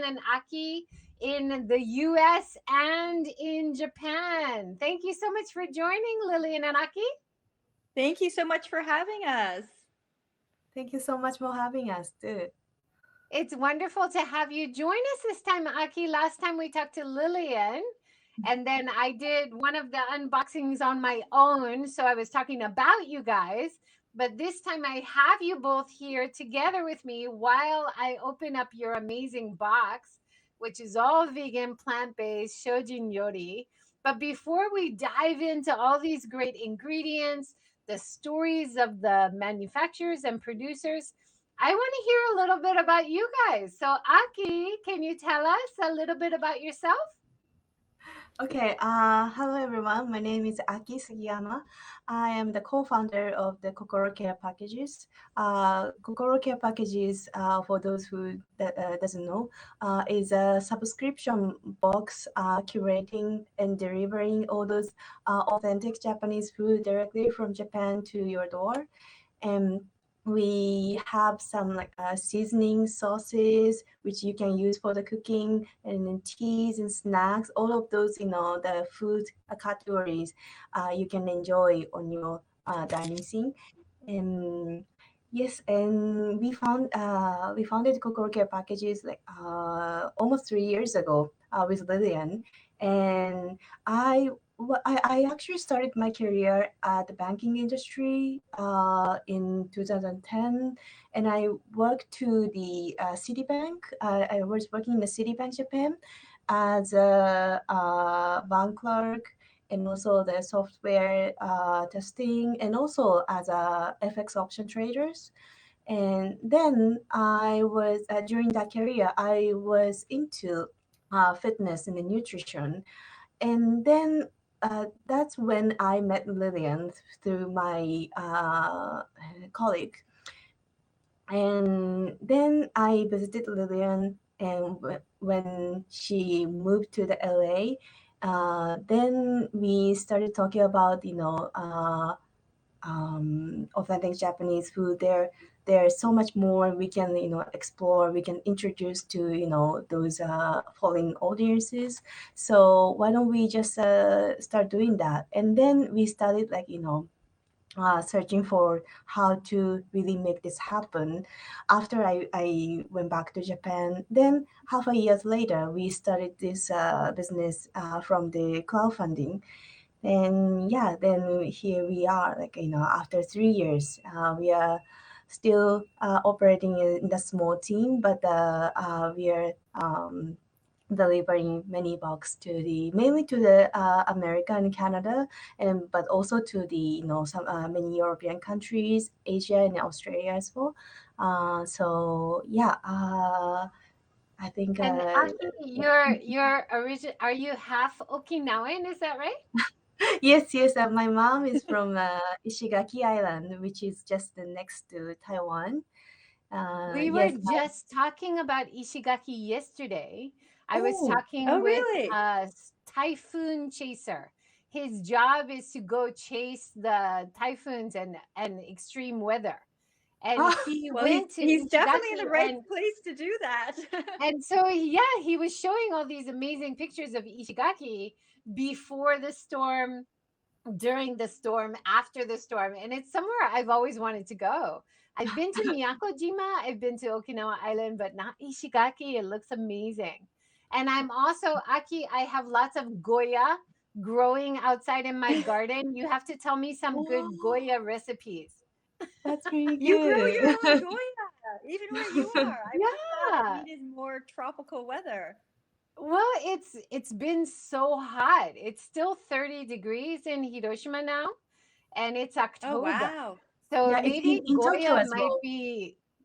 Lillian and Aki in the US and in Japan. Thank you so much for joining, Lillian and Aki. Thank you so much for having us. Thank you so much for having us, too. It's wonderful to have you join us this time, Aki. Last time we talked to Lillian, and then I did one of the unboxings on my own. So I was talking about you guys. But this time I have you both here together with me while I open up your amazing box, which is all vegan, plant-based, Shojin-Ryori. But before we dive into all these great ingredients, the stories of the manufacturers and producers, I want to hear a little bit about you guys. So, Aki, can you tell us a little bit about yourself? Okay, hello everyone. My name is Aki Sugiyama. I am the co-founder of the Kokoro Care Packages. Kokoro Care Packages, for those who doesn't know, is a subscription box curating and delivering all those authentic Japanese food directly from Japan to your door. And we have some like seasoning sauces which you can use for the cooking, and then teas and snacks, all of those, the food categories you can enjoy on your dining scene. And yes, and we founded Kokoro Care Packages like almost 3 years ago with Lillian. And I actually started my career at the banking industry in 2010, and I worked to the Citibank. I was working in the Citibank Japan as a bank clerk, and also the software testing, and also as a FX option traders. And then I was during that career, I was into fitness and nutrition. And then that's when I met Lillian through my colleague. And then I visited Lillian, and when she moved to the LA, then we started talking about, authentic Japanese food. There's so much more we can, explore. We can introduce to, those following audiences. So why don't we just start doing that? And then we started like, searching for how to really make this happen. After I went back to Japan, then half a year later, we started this business from the crowdfunding. And yeah, then here we are, like, after 3 years, we are still operating in the small team, but we are delivering many box to the mainly to the America and Canada, and but also to the some many European countries, Asia and Australia as well. So yeah, I think And Aki, your origin, are you half Okinawan? Is that right? yes. My mom is from Ishigaki Island, which is just next to Taiwan. We were Yes. just talking about Ishigaki yesterday. I was Oh, talking Oh, with really? a typhoon chaser. His job is to go chase the typhoons and extreme weather. And ah, he Well, went to he's definitely in the Ishigaki, right place to do that. and so yeah, he was showing all these amazing pictures of Ishigaki before the storm, during the storm, after the storm, and it's somewhere I've always wanted to go. I've been to Miyako-jima, I've been to Okinawa Island, but not Ishigaki. It looks amazing. And I'm also, Aki, I have lots of Goya growing outside in my garden. You have to tell me some good wow, Goya recipes. that's really You grow your own good. Goya, even where you are. I would have thought it Yeah. needed more tropical weather. Well, it's been so hot. It's still 30 degrees in Hiroshima now, and it's Oh, October. wow. So Yeah, it's maybe in Tokyo Goya as well.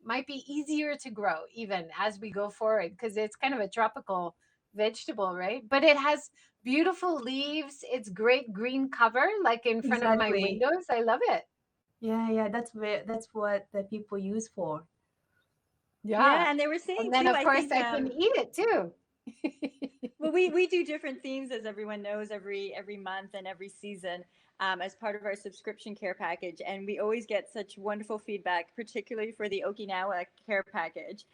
might be easier to grow even as we go forward, because it's kind of a tropical vegetable, right? But it has beautiful leaves. It's great green cover, like in front of my Exactly. windows. I love it. Yeah. That's what the people use for. Yeah. Yeah, and they were And saying then too, of I course think I can eat it too. well, we do different themes, as everyone knows, every month and every season, as part of our subscription care package, and we always get such wonderful feedback, particularly for the Okinawa care package.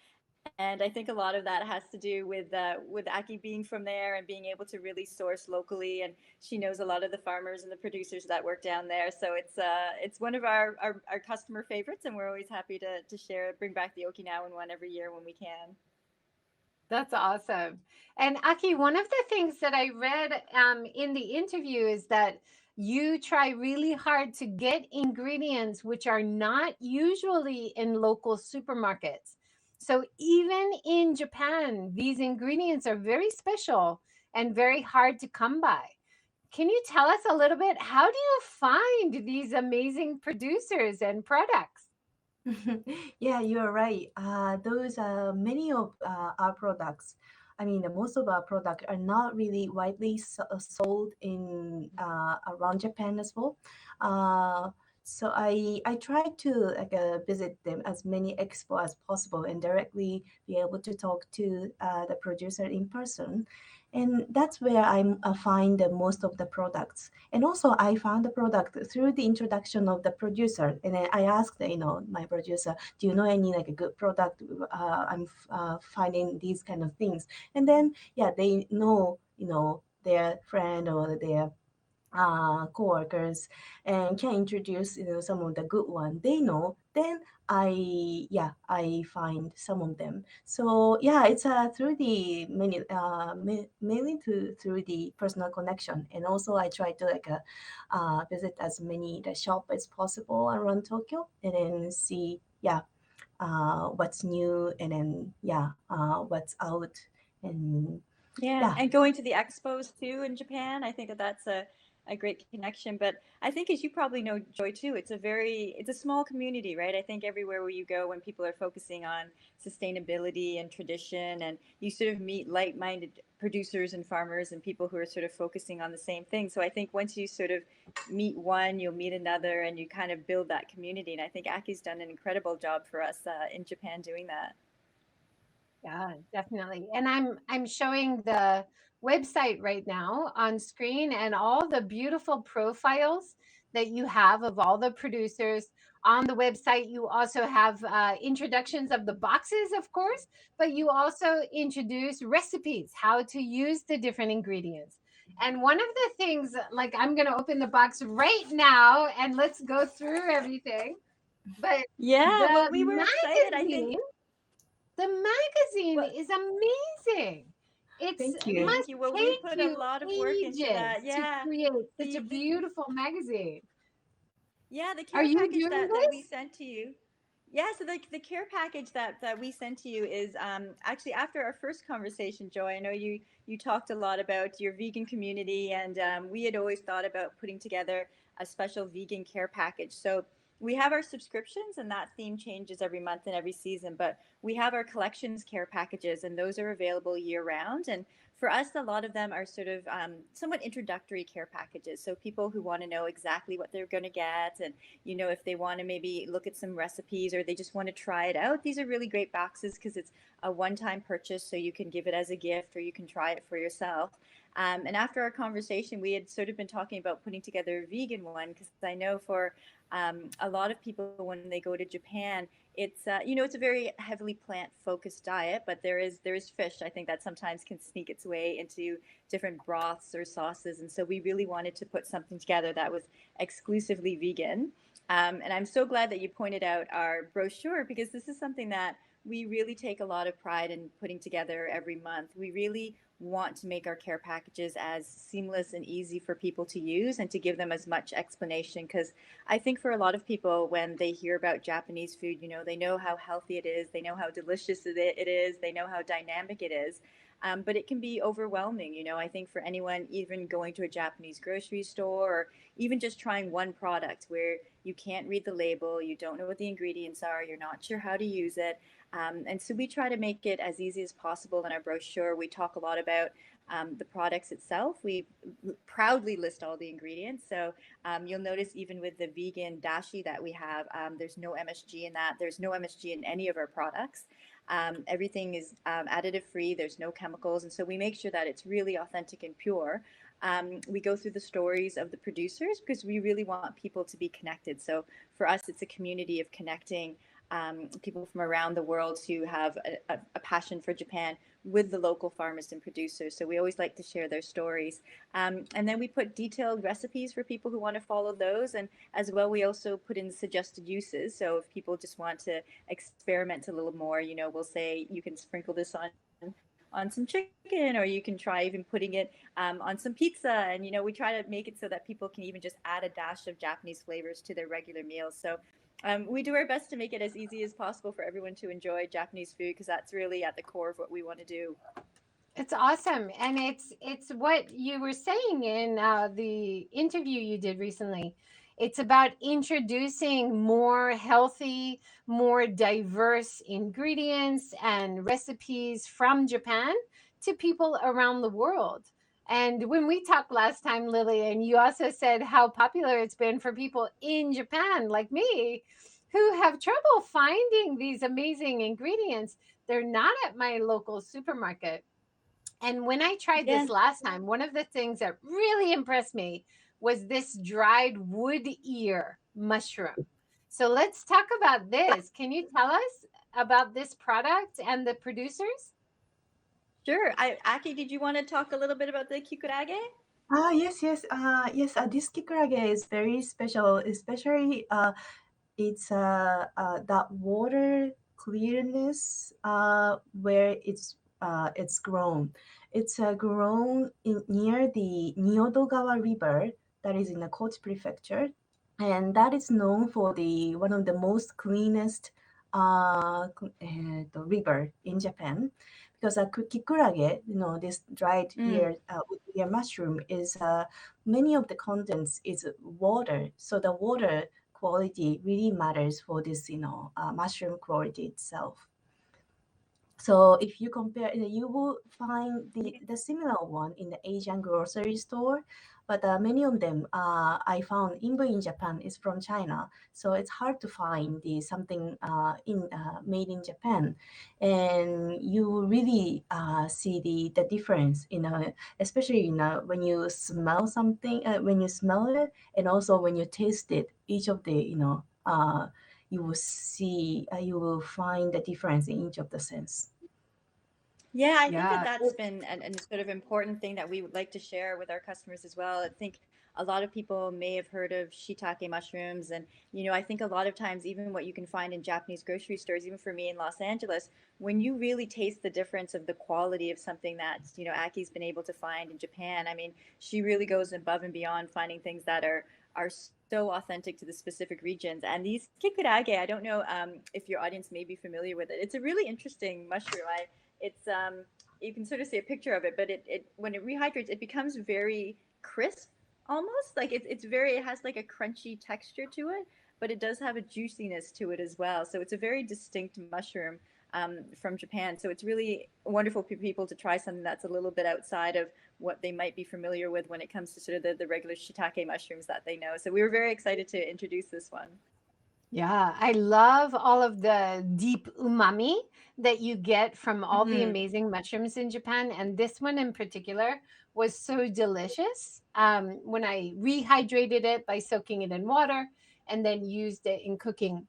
And I think a lot of that has to do with Aki being from there and being able to really source locally. And she knows a lot of the farmers and the producers that work down there. So it's one of our customer favorites, and we're always happy to share, bring back the Okinawan one every year when we can. That's awesome. And Aki, one of the things that I read in the interview is that you try really hard to get ingredients which are not usually in local supermarkets. So even in Japan, these ingredients are very special and very hard to come by. Can you tell us a little bit? How do you find these amazing producers and products? Yeah, you're right. Those are many of our products. I mean, most of our products are not really widely sold in around Japan as well. Uh, so I try to visit them as many expo as possible and directly be able to talk to the producer in person. And that's where I find the most of the products. And also, I found the product through the introduction of the producer. And then I asked, my producer, do you know any like a good product? I'm finding these kind of things. And then, yeah, they know, their friend or their coworkers and can introduce some of the good one they know. Then I find some of them. So yeah, it's through the many mainly through the personal connection. And also I try to visit as many the shop as possible around Tokyo and then see what's new, and then what's out. And Yeah, yeah. and going to the expos too in Japan, I think that's a great connection. But I think, as you probably know, Joy, too, it's a small community, right? I think everywhere where you go, when people are focusing on sustainability and tradition, and you sort of meet like-minded producers and farmers and people who are sort of focusing on the same thing. So I think once you sort of meet one, you'll meet another, and you kind of build that community. And I think Aki's done an incredible job for us in Japan doing that. Yeah, definitely. And I'm showing the website right now on screen, and all the beautiful profiles that you have of all the producers on the website. You also have introductions of the boxes, of course, but you also introduce recipes, how to use the different ingredients. And one of the things, like, I'm going to open the box right now and let's go through everything. But Yeah, well, the we were excited. I think. magazine the magazine Well, is amazing. It's Thank you. must thank you. Well, we take put a you lot of work into ages that. to Yeah. create such a The beautiful magazine. Yeah, the Are care you package doing that we this? sent to you. Yeah, so the care package that we sent to you is actually after our first conversation, Joy. I know you talked a lot about your vegan community, and we had always thought about putting together a special vegan care package. So we have our subscriptions, and that theme changes every month and every season. But we have our collections care packages, and those are available year round. And for us, a lot of them are sort of somewhat introductory care packages. So people who want to know exactly what they're going to get, and if they want to maybe look at some recipes or they just want to try it out, these are really great boxes because it's a one-time purchase, so you can give it as a gift or you can try it for yourself. And after our conversation, we had sort of been talking about putting together a vegan one because I know for a lot of people when they go to Japan, it's a very heavily plant focused diet, but there is fish. I think that sometimes can sneak its way into different broths or sauces, and so we really wanted to put something together that was exclusively vegan. And I'm so glad that you pointed out our brochure because this is something that we really take a lot of pride in putting together every month. We really want to make our care packages as seamless and easy for people to use and to give them as much explanation because I think for a lot of people, when they hear about Japanese food, they know how healthy it is, they know how delicious it is, they know how dynamic it is. But it can be overwhelming. I think for anyone, even going to a Japanese grocery store or even just trying one product where you can't read the label, you don't know what the ingredients are, you're not sure how to use it. And so we try to make it as easy as possible in our brochure. We talk a lot about the products itself. We proudly list all the ingredients. So you'll notice even with the vegan dashi that we have, there's no MSG in that. There's no MSG in any of our products. Everything is additive free. There's no chemicals. And so we make sure that it's really authentic and pure. We go through the stories of the producers because we really want people to be connected. So for us, it's a community of connecting people from around the world who have a passion for Japan with the local farmers and producers. So we always like to share their stories. And then we put detailed recipes for people who want to follow those. And as well, we also put in suggested uses. So if people just want to experiment a little more, you know, we'll say you can sprinkle this on some chicken, or you can try even putting it on some pizza. And, you know, we try to make it so that people can even just add a dash of Japanese flavors to their regular meals. So we do our best to make it as easy as possible for everyone to enjoy Japanese food, because that's really at the core of what we want to do. It's awesome, and it's what you were saying in the interview you did recently. It's about introducing more healthy, more diverse ingredients and recipes from Japan to people around the world. And when we talked last time, Lillian, you also said how popular it's been for people in Japan, like me, who have trouble finding these amazing ingredients. They're not at my local supermarket. And when I tried Yeah. this last time, one of the things that really impressed me was this dried wood ear mushroom. So let's talk about this. Can you tell us about this product and the producers? Sure. Aki, did you want to talk a little bit about the kikurage? Yes, yes, yes. This kikurage is very special, especially it's that water clearness where it's grown. It's grown near the Nyodogawa River that is in the Kochi Prefecture, and that is known for the one of the most cleanest the river in Japan. Because kikurage, you know, this dried ear mushroom is many of the contents is water, so the water quality really matters for this, you know, mushroom quality itself. So if you compare, you will find the similar one in the Asian grocery store, but many of them I found even in Japan is from China. So it's hard to find the something in made in Japan, and you really see the difference, you know, especially, you know, when you smell something, when you smell it, and also when you taste it. Each of the, you know, you will see, you will find the difference in each of the sense. Yeah, I think that Yeah. that's been an sort of important thing that we would like to share with our customers as well. I think a lot of people may have heard of shiitake mushrooms, and you know, I think a lot of times, even what you can find in Japanese grocery stores, even for me in Los Angeles, when you really taste the difference of the quality of something that, you know, Aki's been able to find in Japan, I mean, she really goes above and beyond finding things that are so authentic to the specific regions. And these kikurage, I don't know if your audience may be familiar with it. It's a really interesting mushroom. It's you can sort of see a picture of it, but it when it rehydrates, it becomes very crisp, almost like it has like a crunchy texture to it, but it does have a juiciness to it as well. So it's a very distinct mushroom from Japan. So it's really wonderful for people to try something that's a little bit outside of what they might be familiar with when it comes to sort of the regular shiitake mushrooms that they know. So we were very excited to introduce this one. Yeah, I love all of the deep umami that you get from all the Mm-hmm. amazing mushrooms in Japan. And this one in particular was so delicious. When I rehydrated it by soaking it in water and then used it in cooking.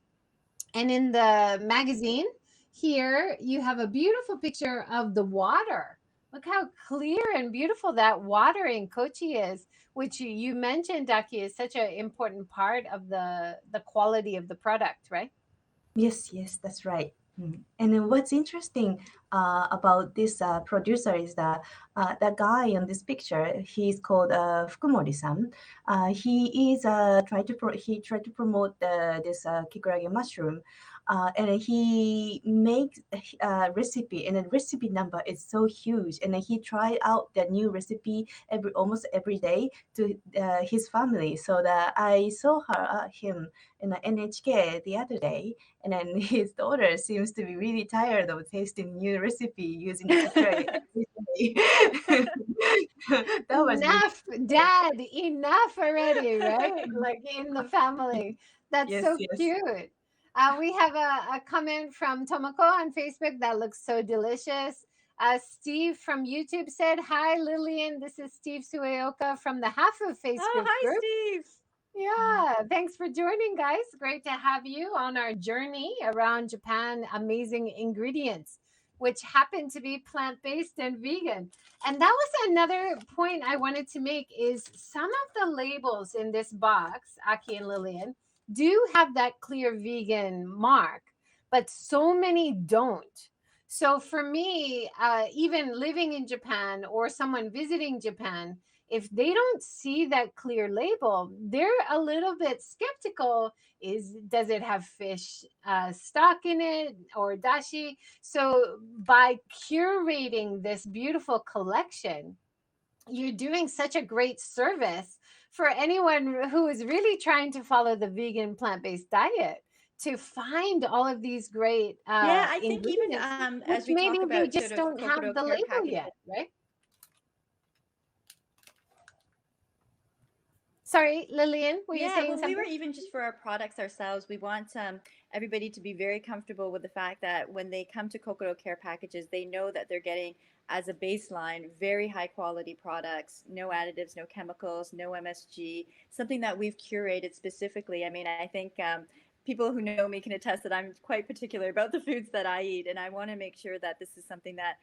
And in the magazine here, you have a beautiful picture of the water. Look how clear and beautiful that water in Kochi is, which you mentioned, Daki, is such an important part of the quality of the product, right? Yes, yes, that's right. And then what's interesting about this producer is that guy on this picture. He's called Fukumori-san. He is he tried to promote this kikurage mushroom, and he makes a recipe, and the recipe number is so huge. And then he tried out the new recipe almost every day to his family. So that I saw him in the NHK the other day, and then his daughter seems to be really tired of tasting new recipe using the kikurage every day. That was really Enough, Dad, enough already, right? Like in the family. That's yes, so yes. cute. We have a comment from Tomoko on Facebook that looks so delicious. Steve from YouTube said, "Hi, Lillian. This is Steve Sueoka from the Half of Oh, Facebook hi, group. Steve. Yeah, thanks for joining, guys. Great to have you on our journey around Japan amazing ingredients, which happen to be plant-based and vegan. And that was another point I wanted to make is some of the labels in this box, Aki and Lillian, do have that clear vegan mark, but so many don't. So for me, even living in Japan or someone visiting Japan, if they don't see that clear label, they're a little bit skeptical. Does it have fish stock in it or dashi? So by curating this beautiful collection, you're doing such a great service for anyone who is really trying to follow the vegan plant-based diet, to find all of these great Yeah, I think even ingredients, which as we maybe talk they about sort just of don't have Kokoro the care label packages. yet, right? Sorry, Lillian, were you Yeah, saying well, we were something? even just for our products ourselves. We want everybody to be very comfortable with the fact that when they come to Kokoro Care Packages, they know that they're getting, as a baseline, very high quality products, no additives, no chemicals, no MSG, something that we've curated specifically. I mean, I think people who know me can attest that I'm quite particular about the foods that I eat, and I want to make sure that this is something that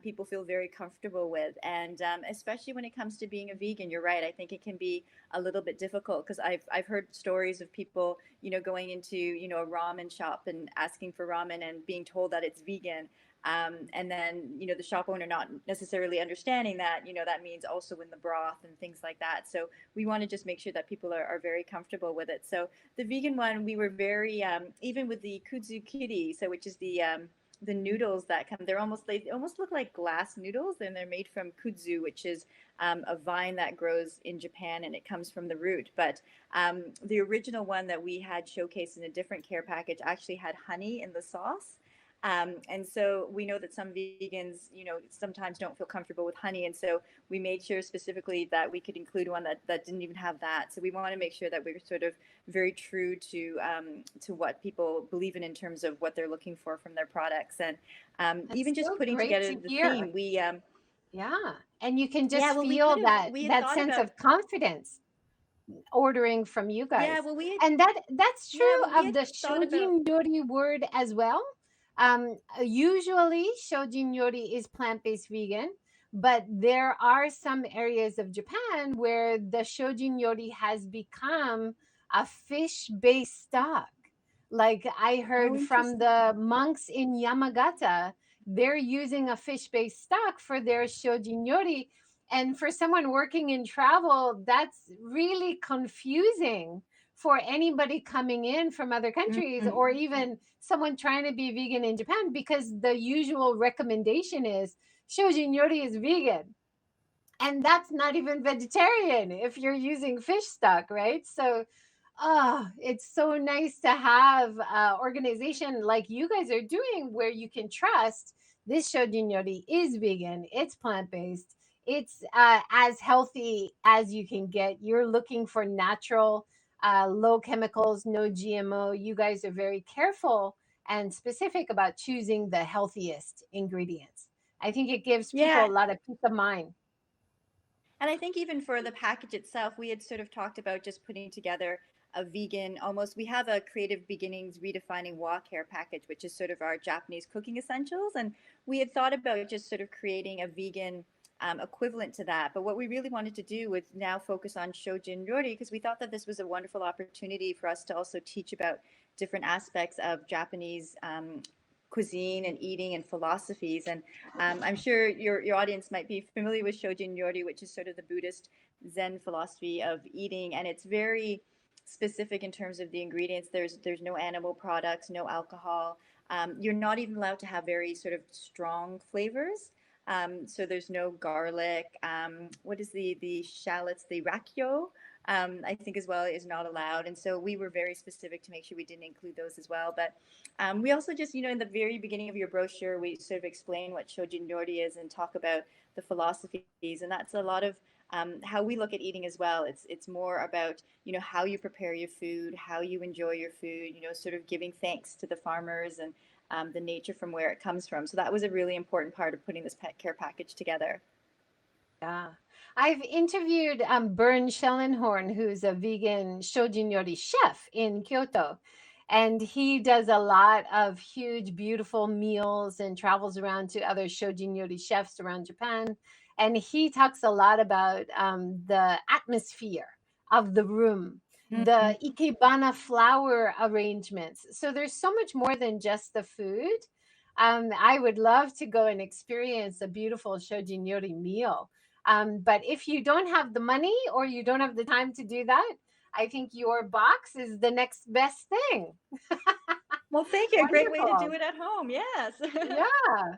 people feel very comfortable with. And especially when it comes to being a vegan, you're right. I think it can be a little bit difficult because I've heard stories of people, going into, a ramen shop and asking for ramen and being told that it's vegan. And then, the shop owner not necessarily understanding that, that means also in the broth and things like that. So we want to just make sure that people are very comfortable with it. So the vegan one, we were very, even with the kudzu kiri, so which is the noodles that come, they almost look like glass noodles, and they're made from kudzu, which is a vine that grows in Japan, and it comes from the root. But the original one that we had showcased in a different care package actually had honey in the sauce. And so we know that some vegans, sometimes don't feel comfortable with honey. And so we made sure specifically that we could include one that didn't even have that. So we want to make sure that we're sort of very true to what people believe in terms of what they're looking for from their products. And That's even just so putting great together to the hear. theme, Yeah. And you can yeah, just well, feel we had that thought sense about, of confidence ordering from you yeah, guys. well, And that's true we of had the thought about, Shojin-Ryori word as well. Usually Shojin-Ryori is plant-based vegan, but there are some areas of Japan where the Shojin-Ryori has become a fish-based stock. Like I oh, heard from interesting. the monks in Yamagata, they're using a fish-based stock for their Shojin-Ryori, and for someone working in travel, that's really confusing for anybody coming in from other countries, Mhm. or even someone trying to be vegan in Japan, because the usual recommendation is Shojin-Ryori is vegan. And that's not even vegetarian if you're using fish stock, right? So it's so nice to have an organization like you guys are doing, where you can trust this Shojin-Ryori is vegan, it's plant-based, it's as healthy as you can get. You're looking for natural, low chemicals, no GMO. You guys are very careful and specific about choosing the healthiest ingredients. I think it gives people Yeah. a lot of peace of mind. And I think even for the package itself, we had sort of talked about just putting together a vegan, almost, we have a Creative Beginnings Redefining Wa care package, which is sort of our Japanese cooking essentials. And we had thought about just sort of creating a vegan equivalent to that. But what we really wanted to do was now focus on Shojin-Ryori, because we thought that this was a wonderful opportunity for us to also teach about different aspects of Japanese cuisine and eating and philosophies. And I'm sure your audience might be familiar with Shojin-Ryori, which is sort of the Buddhist Zen philosophy of eating, and it's very specific in terms of the ingredients. There's no animal products, no alcohol. You're not even allowed to have very sort of strong flavors. So there's no garlic. What is the shallots? The rakyo, I think as well, is not allowed. And so we were very specific to make sure we didn't include those as well. But we also just, in the very beginning of your brochure, we sort of explain what Shojin-Ryori is and talk about the philosophies. And that's a lot of how we look at eating as well. It's more about, how you prepare your food, how you enjoy your food, sort of giving thanks to the farmers and the nature from where it comes from. So that was a really important part of putting this pet care package together. Yeah. I've interviewed Bern Schellenhorn, who's a vegan Shojin-Ryori chef in Kyoto. And he does a lot of huge, beautiful meals and travels around to other Shojin-Ryori chefs around Japan. And he talks a lot about the atmosphere of the room, Mhm. the ikebana flower arrangements. So there's so much more than just the food. I would love to go and experience a beautiful Shojin-Ryori meal. But if you don't have the money or you don't have the time to do that, I think your box is the next best thing. Well, thank you. A great way to do Wonderful. it at home. Yes. Yeah.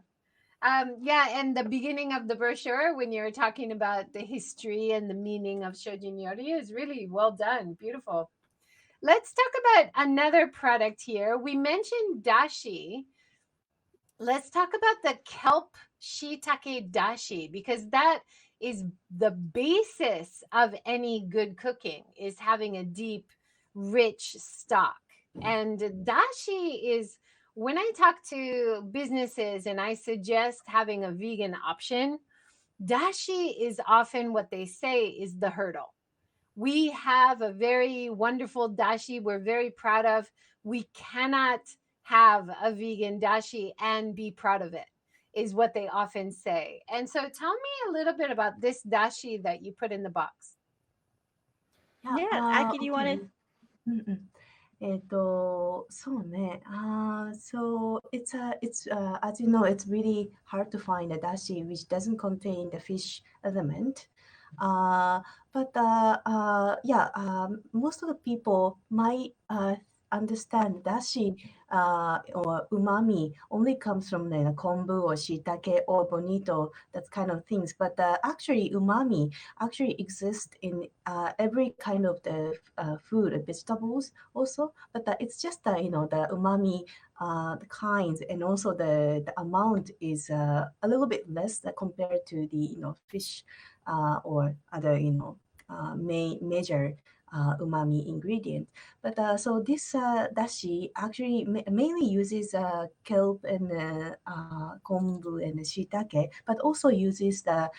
Yeah, and the beginning of the brochure, when you're talking about the history and the meaning of Shojin-Ryori, is really well done. Beautiful. Let's talk about another product here. We mentioned dashi. Let's talk about the kelp shiitake dashi, because that is the basis of any good cooking, is having a deep, rich stock. And dashi is, when I talk to businesses and I suggest having a vegan option, dashi is often what they say is the hurdle. We have a very wonderful dashi we're very proud of. We cannot have a vegan dashi and be proud of it, is what they often say. And so tell me a little bit about this dashi that you put in the box. Yeah, Yeah. Aki, do you want to? okay. うんうん。そうね。So as you know, it's really hard to find a dashi which doesn't contain the fish element. Uh, but most of the people might understand dashi or umami only comes from the kombu or shiitake or bonito, that kind of things. But actually, umami actually exists in every kind of the food, vegetables also. But it's just the umami, the kinds, and also the amount is a little bit less compared to the fish or other major umami ingredient. But so this dashi actually mainly uses kelp and kombu and shiitake, but also uses the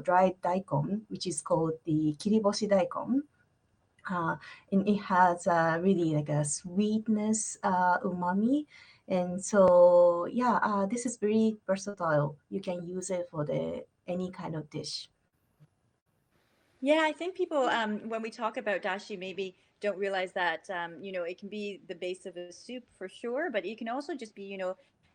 dried daikon, which is called the kiriboshi daikon. Uh, and it has really like a sweetness, umami. And so, yeah, this is very versatile. You can use it for the any kind of dish. Yeah, I think people, when we talk about dashi, maybe don't realize that, it can be the base of a soup for sure, but it can also just be,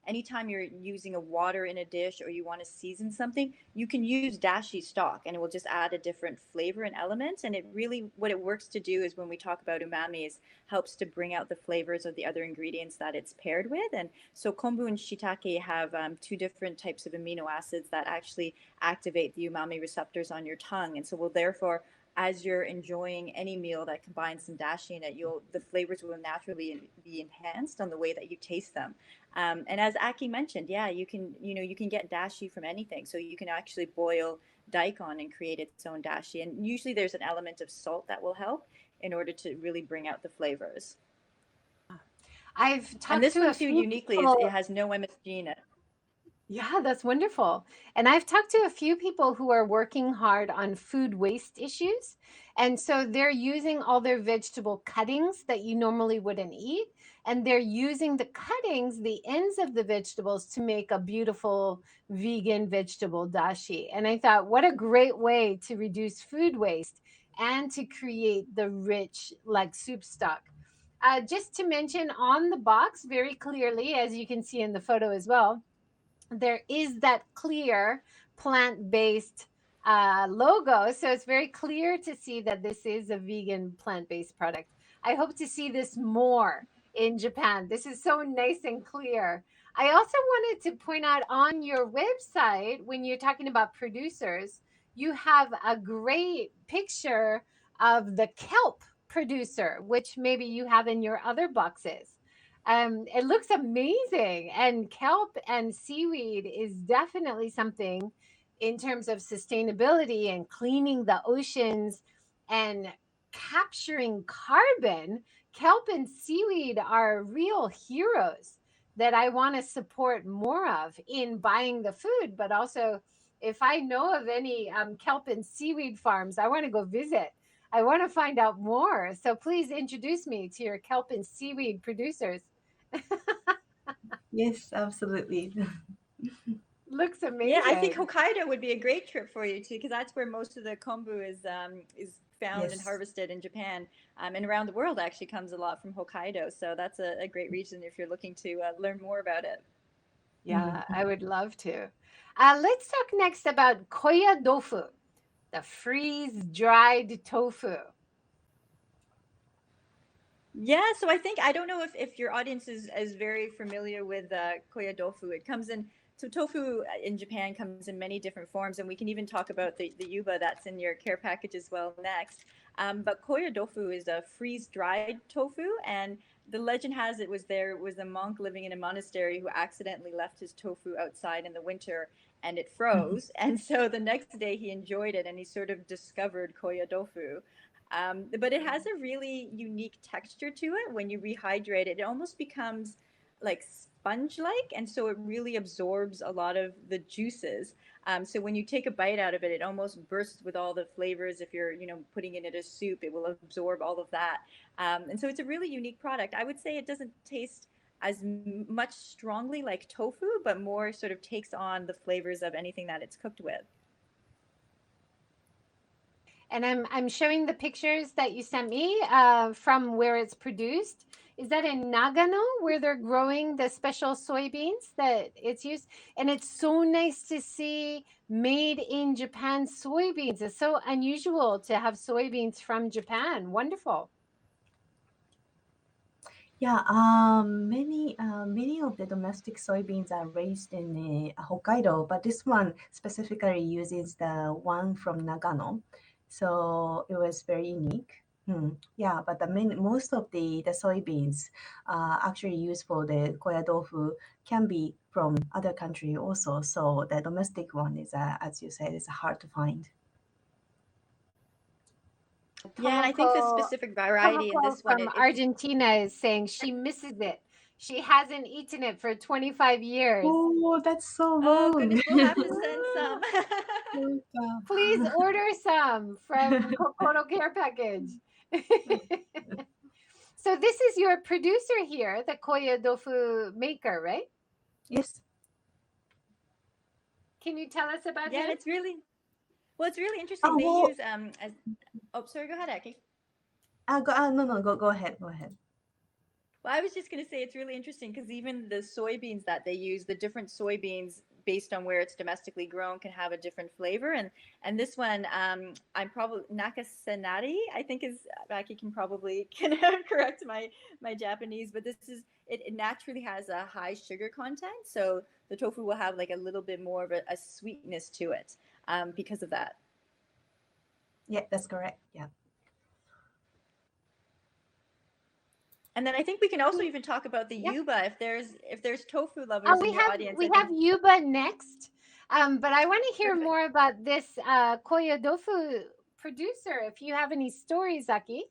anytime you're using a water in a dish or you want to season something, you can use dashi stock and it will just add a different flavor and elements. And it really, what it works to do is when we talk about umami, is helps to bring out the flavors of the other ingredients that it's paired with. And so kombu and shiitake have two different types of amino acids that actually activate the umami receptors on your tongue. And so will therefore, as you're enjoying any meal that combines some dashi in it, the flavors will naturally be enhanced on the way that you taste them. And as Aki mentioned, yeah, you can get dashi from anything. So you can actually boil daikon and create its own dashi. And usually there's an element of salt that will help in order to really bring out the flavors. I've And talked this to one a too, few uniquely, is it people. has no MSG in it. Yeah, that's wonderful. And I've talked to a few people who are working hard on food waste issues. And so they're using all their vegetable cuttings that you normally wouldn't eat. And they're using the cuttings, the ends of the vegetables, to make a beautiful vegan vegetable dashi. And I thought, what a great way to reduce food waste and to create the rich, like soup stock. Just to mention on the box very clearly, as you can see in the photo as well, there is that clear plant-based logo. So it's very clear to see that this is a vegan plant-based product. I hope to see this more in Japan. This is so nice and clear. I also wanted to point out on your website, when you're talking about producers, you have a great picture of the kelp producer, which maybe you have in your other boxes. It looks amazing. And kelp and seaweed is definitely something in terms of sustainability and cleaning the oceans and capturing carbon. Kelp and seaweed are real heroes that I want to support more of in buying the food, but also if I know of any kelp and seaweed farms, I want to go visit. I want to find out more. So please introduce me to your kelp and seaweed producers. Yes, absolutely. Looks Yeah, I think amazing. Hokkaido would be a great trip for you too, because that's where most of the kombu is found and Yes. harvested in Japan, and around the world actually comes a lot from Hokkaido. So that's a great region if you're looking to learn more about it. Yeah, Mhm. I would love to. Let's talk next about Koyadofu, the freeze dried tofu. Yeah, so I think I don't know if your audience is very familiar with Koyadofu. It comes in so tofu in Japan comes in many different forms, and we can even talk about the Yuba that's in your care package as well next. But Koyadofu is a freeze dried tofu, and the legend has it was a monk living in a monastery who accidentally left his tofu outside in the winter and it froze, and so the next day he enjoyed it and he sort of discovered Koyadofu. But it has a really unique texture to it. When you rehydrate it, it almost becomes like sponge like, and so it really absorbs a lot of the juices. So when you take a bite out of it, it almost bursts with all the flavors. If you're putting it in a soup, it will absorb all of that. And so it's a really unique product. I would say it doesn't taste as much strongly like tofu, but more sort of takes on the flavors of anything that it's cooked with. And I'm showing the pictures that you sent me from where it's produced. Is that in Nagano where they're growing the special soybeans that it's used? And it's so nice to see made in Japan soybeans. It's so unusual to have soybeans from Japan. Wonderful. Yeah, many of the domestic soybeans are raised in Hokkaido, but this one specifically uses the one from Nagano, so it was very unique. Yeah, but most of the soybeans actually used for the koyadofu can be from other country also. So the domestic one is, as you said, is hard to find. Yeah, and I think the Tomoko specific variety in Tomoko this one, from it Argentina is saying she misses it. She hasn't eaten it for 25 years. Oh, that's so oh long. goodness, we'll have to send some. Please order some from Kokoro Care Package. So this is your producer here, the Koyadofu maker, right? Yes. Can you tell us about Yeah, him? and it's really interesting. Oh, They well, use as oh sorry, go ahead, Aki. no, no, go ahead, go ahead. Well, I was just going to say it's really interesting because even the soybeans that they use, the different soybeans based on where it's domestically grown can have a different flavor. And this one, I'm probably Nakasanari, I think is Aki can probably can correct my Japanese, but it naturally has a high sugar content, so the tofu will have like a little bit more of a sweetness to it because of that. Yeah, that's correct. Yeah. And then I think we can also even talk about the Yeah. Yuba if there's tofu lovers in your audience. We I have think Yuba next. But I want to hear more perfect. about this Koyadofu producer. If you have any stories, Aki.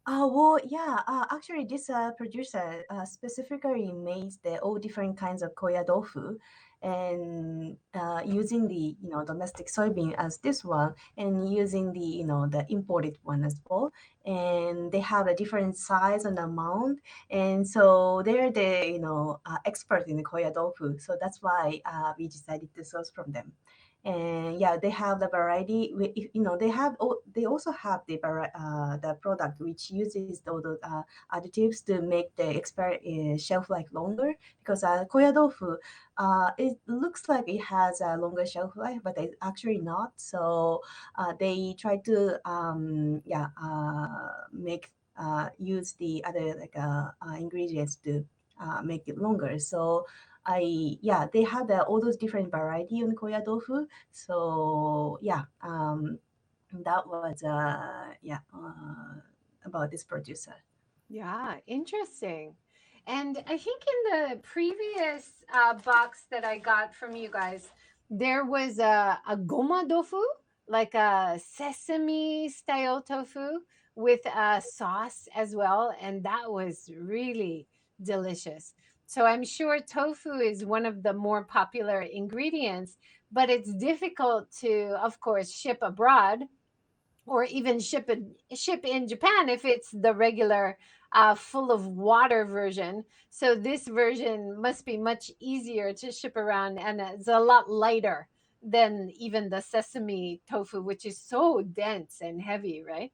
Well, yeah. Actually, this producer specifically made the all different kinds of koyadofu, and using the domestic soybean as this one, and using the the imported one as well. And they have a different size and amount, and so they're the expert in the koyadofu. So that's why we decided to source from them. And yeah, they have the variety. They also have the product which uses all those additives to make the shelf life longer, because koyadofu it looks like it has a longer shelf life, but it's actually not. So they try to make use the other ingredients to make it longer. So they had all those different variety on koyadofu. So yeah, that was about this producer. Yeah, interesting. And I think in the previous box that I got from you guys, there was a goma tofu, like a sesame style tofu with a sauce as well. And that was really delicious. So I'm sure tofu is one of the more popular ingredients. but it's difficult to, of course, ship abroad or even ship in Japan if it's the regular full of water version. So this version must be much easier to ship around, and it's a lot lighter than even the sesame tofu, which is so dense and heavy, right?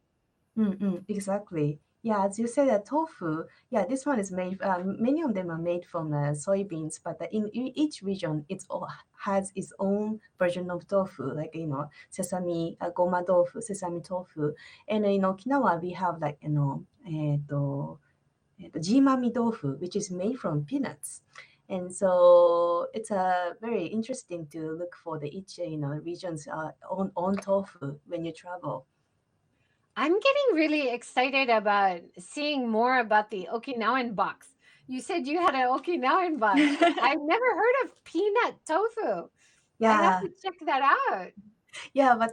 Exactly. Yeah, as you said, tofu. Yeah, this one is made. Many of them are made from soybeans, but in each region, it all has its own version of tofu. Like sesame, goma tofu, sesame tofu, and in Okinawa we have like jimami tofu, which is made from peanuts. And so it's very interesting to look for the each region's own tofu when you travel. I'm getting really excited about seeing more about the Okinawan box. You said you had an Okinawan box. I've never heard of peanut tofu. I have Yeah, to check that out. yeah, but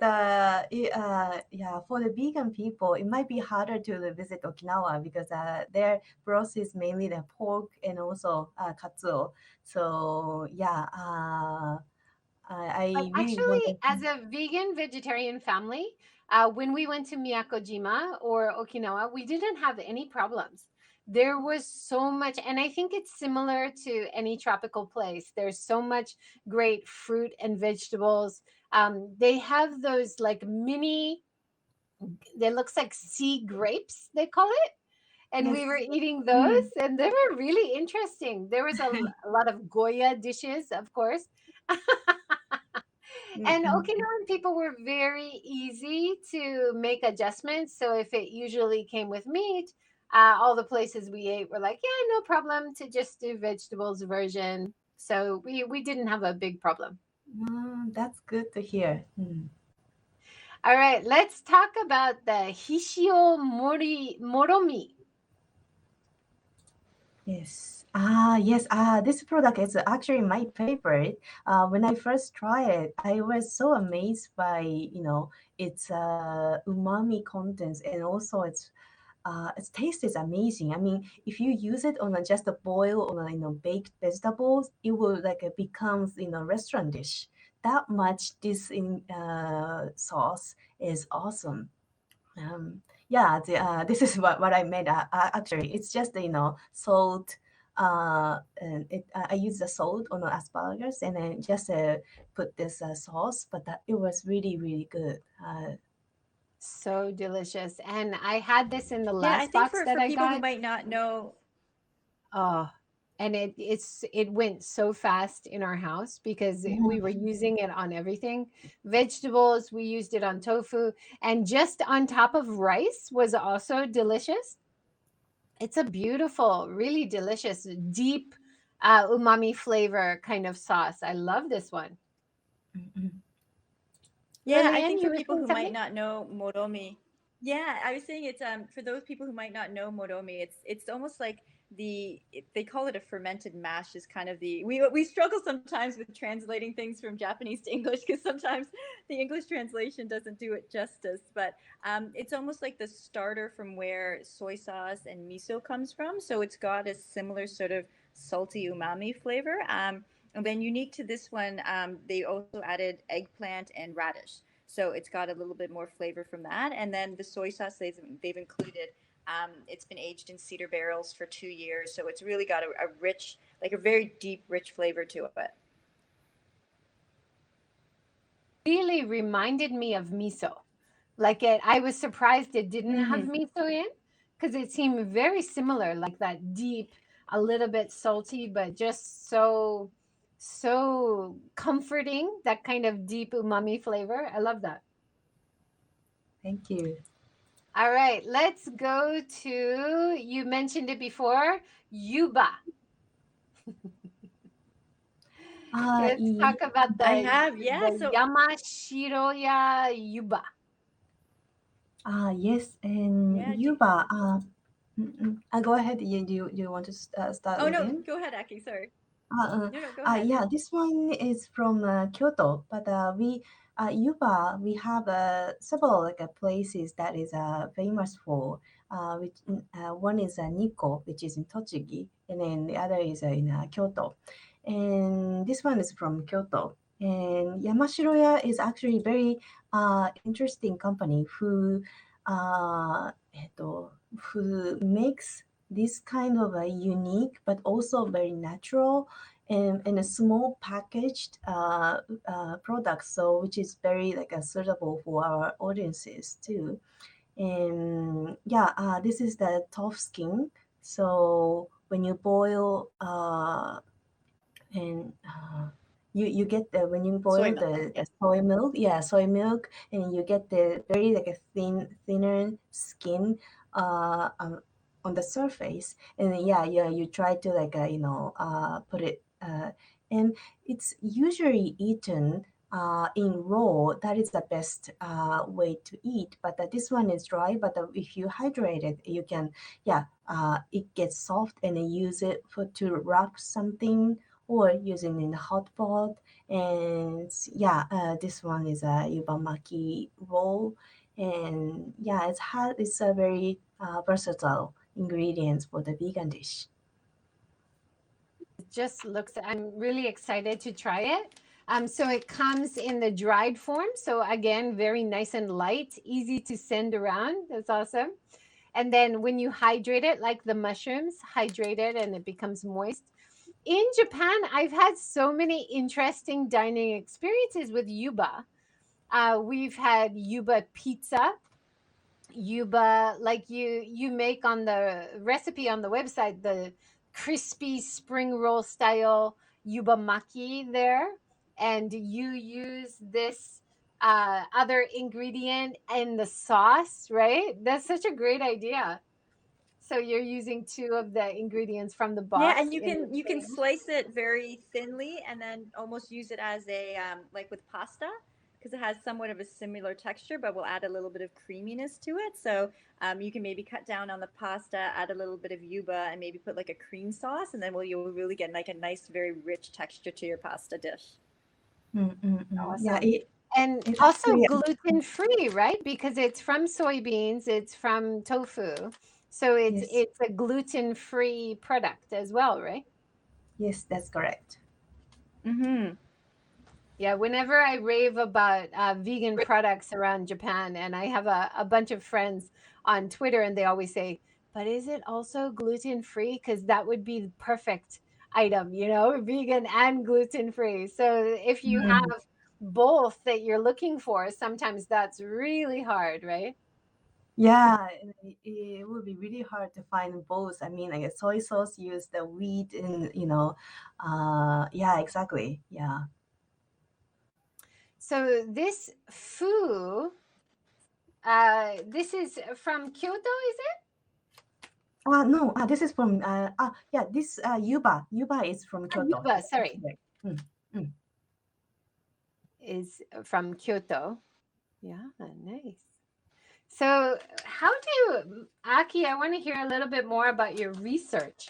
yeah, for the vegan people, it might be harder to visit Okinawa because their broth is mainly the pork and also katsuo. So yeah, But I really want actually, to. as a vegan vegetarian family, when we went to Miyakojima or Okinawa, we didn't have any problems. There was so much, and I think it's similar to any tropical place. There's so much great fruit and vegetables. They have those like mini, they looks like sea grapes, they call it. And we were Yes. eating those, Mm. and they were really interesting. There was a lot of Goya dishes, of course. And Mm-mm. Okinawan people were very easy to make adjustments. So if it usually came with meat, all the places we ate were like, yeah, no problem to just do vegetables version. So we didn't have a big problem. That's good to hear. Mm. All right, let's talk about the Hishio Moromi. Yes. Yes. This product is actually my favorite. When I first tried it, I was so amazed by its umami contents, and also its taste is amazing. I mean, if you use it on just a boil or baked vegetables, it will like it becomes restaurant dish. That much this in sauce is awesome. Yeah, this is what I made. Actually, it's just salt. And I use the salt on the asparagus, and then just put this sauce. But it was really good. So delicious. And I had this in the Yeah, I last think box that for I people who got. might not know, Oh, and it went so fast in our house because we were using it on everything. Vegetables, we used it on tofu, and just on top of rice was also delicious. It's a beautiful, really delicious, deep umami flavor kind of sauce. I love this one. Mhm. yeah, I Lillian, think you for were people saying who might something? not know moromi, yeah, I was saying it's for those people who might not know moromi, it's almost like they call it a fermented mash is kind of the we struggle sometimes with translating things from Japanese to English because sometimes the English translation doesn't do it justice, but it's almost like the starter from where soy sauce and miso comes from, so it's got a similar sort of salty umami flavor. And then unique to this one, they also added eggplant and radish. So it's got a little bit more flavor from that. And then the soy sauce they've included, it's been aged in cedar barrels for 2 years. So it's really got a rich, like a very deep, rich flavor to it. Really reminded me of miso. Like I was surprised it didn't have Mm-hmm. miso in because it seemed very similar, like that deep, a little bit salty, but just so comforting. That kind of deep umami flavor. I love that. Thank you. All right, let's go to, you mentioned it before, Yuba. Let's Yeah. talk about I the have, yeah. the So, Yamashiroya Yuba. Yes, and yeah. Yuba. Go ahead. You want to start, Oh, no, Lillian? go ahead, Aki. Sorry. No, no, go ahead. Yeah, this one is from Kyoto, but Yuba, we have several like places that is famous for. One is Nikko, which is in Tochigi, and then the other is in Kyoto, and this one is from Kyoto. And Yamashiroya is actually very interesting company uh, who makes this kind of a unique but also very natural and a small packaged product, so which is very like suitable for our audiences too. And yeah, this is the tough skin. So when you boil and you get the when you Soy boil milk. the soy milk, yeah, soy milk, and you get the very like a thinner skin uh, um, on the surface, and then, yeah, you try to like put it, and it's usually eaten in raw. That is the best way to eat. But this one is dry. But if you hydrate it, you can, yeah, it gets soft, and then use it for to wrap something or using in the hot pot. And yeah, this one is a Ibamaki roll, and yeah, it's a very versatile ingredients for the vegan dish. It just looks, I'm really excited to try it. So it comes in the dried form. So again, very nice and light, easy to send around. That's awesome. And then when you hydrate it, like the mushrooms, hydrate it and it becomes moist. In Japan, I've had so many interesting dining experiences with Yuba. We've had Yuba pizza, Yuba, like you make on the recipe on the website, the crispy spring roll style Yuba maki there, and you use this other ingredient in the sauce, right? That's such a great idea. So you're using two of the ingredients from the Yeah, box and in the you can same. slice it very thinly and then almost use it as a like with pasta because it has somewhat of a similar texture, but we'll add a little bit of creaminess to it. So you can maybe cut down on the pasta, add a little bit of yuba, and maybe put like a cream sauce, and then you'll really get like a nice, very rich texture to your pasta dish. Yeah, Awesome. And it's also actually gluten free, right? Because it's from soybeans, it's from tofu. So it's yes, it's a gluten free product as well, right? yes, that's correct. Mm-hmm. Yeah, whenever I rave about vegan products around Japan, and I have a bunch of friends on Twitter, and they always say, but is it also gluten free? Because that would be the perfect item, vegan and gluten free. So if you have Mm. both that you're looking for, sometimes that's really hard, right? Yeah, and it would be really hard to find both. I mean, like a soy sauce use the wheat and yeah, exactly. Yeah. So this foo, this is from Kyoto, is it? No, this is from yeah, this Yuba is from Kyoto. Yuba, Yes, that's sorry, correct. Mm. is from Kyoto. Yeah, nice. So, how do Aki? I want to hear a little bit more about your research.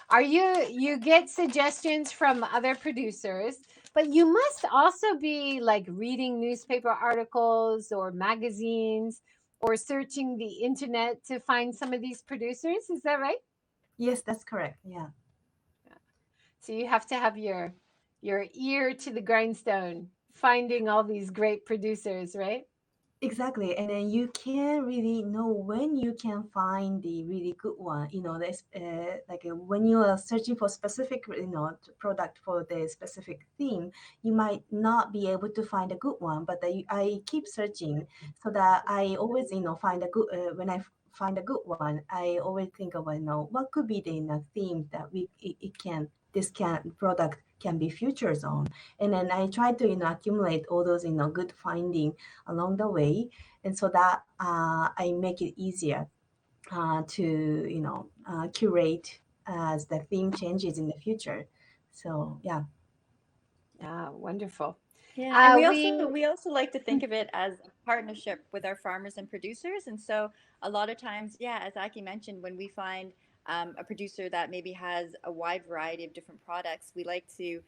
Are you get suggestions from other producers, but you must also be like reading newspaper articles or magazines or searching the internet to find some of these producers. Is that right? Yes, that's correct. Yeah. So you have to have your ear to the grindstone, finding all these great producers, right? Exactly, and then you can really know when you can find the really good one. This when you are searching for specific, product for the specific theme, you might not be able to find a good one. But I keep searching so that I always, find a good. When find a good one, I always think of, what could be the theme that it can this can product can be features on, and then I try to accumulate all those good finding along the way, and so that I make it easier to curate as the theme changes in the future. So yeah. Yeah, wonderful. Yeah, and We we also like to think of it as a partnership with our farmers and producers. And so a lot of times, yeah, as Aki mentioned, when we find a producer that maybe has a wide variety of different products, we like to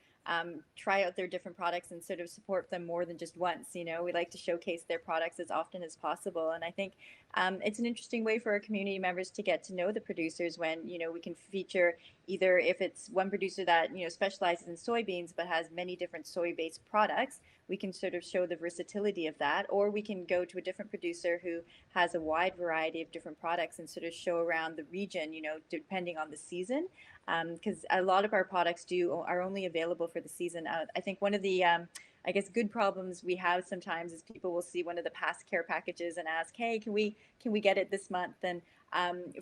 try out their different products and sort of support them more than just once. You know, we like to showcase their products as often as possible. And I think it's an interesting way for our community members to get to know the producers when, you know, we can feature either if it's one producer that, you know, specializes in soybeans but has many different soy-based products, we can sort of show the versatility of that, or we can go to a different producer who has a wide variety of different products and sort of show around the region, you know, depending on the season. Because a lot of our products are only available for the season. I think one of the I guess good problems we have sometimes is people will see one of the past care packages and ask, hey, can we get it this month? And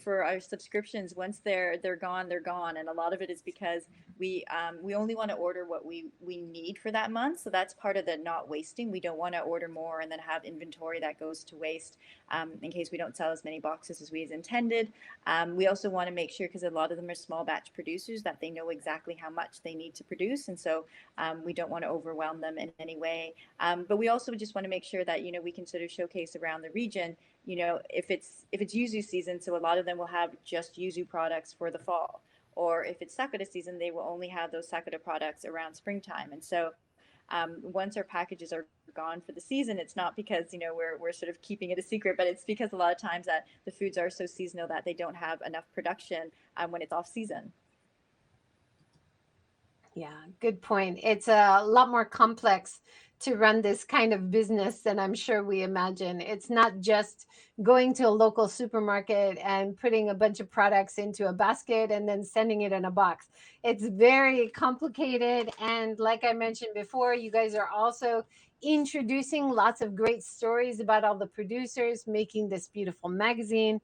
for our subscriptions, once they're gone, they're gone. And a lot of it is because we only want to order what we need for that month. So that's part of the not wasting. We don't want to order more and then have inventory that goes to waste in case we don't sell as many boxes as we as intended. We also want to make sure, because a lot of them are small batch producers, that they know exactly how much they need to produce. And so we don't want to overwhelm them in any way. But we also just want to make sure that, you know, we can sort of showcase around the region, you know, if it's yuzu season, so a lot of them will have just yuzu products for the fall. Or if it's sakura season, they will only have those sakura products around springtime. And so once our packages are gone for the season, it's not because, you know, we're sort of keeping it a secret, but it's because a lot of times that the foods are so seasonal that they don't have enough production when it's off season. Yeah, good point. It's a lot more complex to run this kind of business than I'm sure we imagine. It's not just going to a local supermarket and putting a bunch of products into a basket and then sending it in a box. It's very complicated. And like I mentioned before, you guys are also introducing lots of great stories about all the producers, making this beautiful magazine,